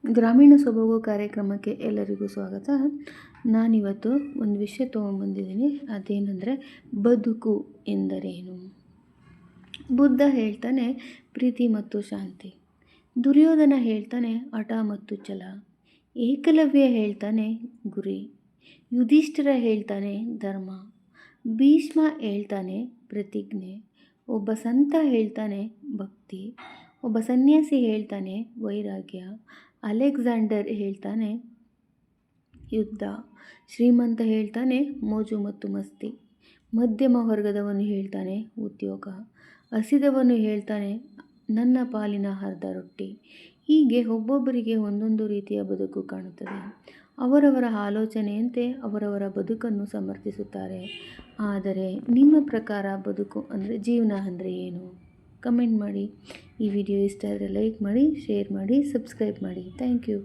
ಗ್ರಾಮೀಣ ಸೊಬಗು ಕಾರ್ಯಕ್ರಮಕ್ಕೆ ಎಲ್ಲರಿಗೂ ಸ್ವಾಗತ. ನಾನಿವತ್ತು ಒಂದು ವಿಷಯ ತೊಗೊಂಡ್ಬಂದಿದ್ದೀನಿ. ಅದೇನೆಂದರೆ ಬದುಕು ಎಂದರೇನು. ಬುದ್ಧ ಹೇಳ್ತಾನೆ ಪ್ರೀತಿ ಮತ್ತು ಶಾಂತಿ. ದುರ್ಯೋಧನ ಹೇಳ್ತಾನೆ ಹಠ ಮತ್ತು ಛಲ. ಏಕಲವ್ಯ ಹೇಳ್ತಾನೆ ಗುರಿ. ಯುಧಿಷ್ಠಿರ ಹೇಳ್ತಾನೆ ಧರ್ಮ. ಭೀಷ್ಮ ಹೇಳ್ತಾನೆ ಪ್ರತಿಜ್ಞೆ. ಒಬ್ಬ ಸಂತ ಹೇಳ್ತಾನೆ ಭಕ್ತಿ. ಒಬ್ಬ ಸನ್ಯಾಸಿ ಹೇಳ್ತಾನೆ ವೈರಾಗ್ಯ. ಅಲೆಕ್ಸಾಂಡರ್ ಹೇಳ್ತಾನೆ ಯುದ್ಧ. ಶ್ರೀಮಂತ ಹೇಳ್ತಾನೆ ಮೋಜು ಮತ್ತು ಮಸ್ತಿ. ಮಧ್ಯಮ ವರ್ಗದವನು ಹೇಳ್ತಾನೆ ಉದ್ಯೋಗ. ಹಸಿದವನು ಹೇಳ್ತಾನೆ ನನ್ನ ಪಾಲಿನ ಅರ್ಧ ರೊಟ್ಟಿ. ಹೀಗೆ ಒಬ್ಬೊಬ್ಬರಿಗೆ ಒಂದೊಂದು ರೀತಿಯ ಬದುಕು ಕಾಣುತ್ತದೆ. ಅವರವರ ಆಲೋಚನೆಯಂತೆ ಅವರವರ ಬದುಕನ್ನು ಸಮರ್ಥಿಸುತ್ತಾರೆ. ಆದರೆ ನಿಮ್ಮ ಪ್ರಕಾರ ಬದುಕು ಅಂದರೆ ಜೀವನ ಅಂದರೆ ಏನು? ಕಮೆಂಟ್ ಮಾಡಿ. ಈ ವಿಡಿಯೋ ಇಷ್ಟ ಆದರೆ ಲೈಕ್ ಮಾಡಿ, ಶೇರ್ ಮಾಡಿ, ಸಬ್ಸ್ಕ್ರೈಬ್ ಮಾಡಿ. Thank you.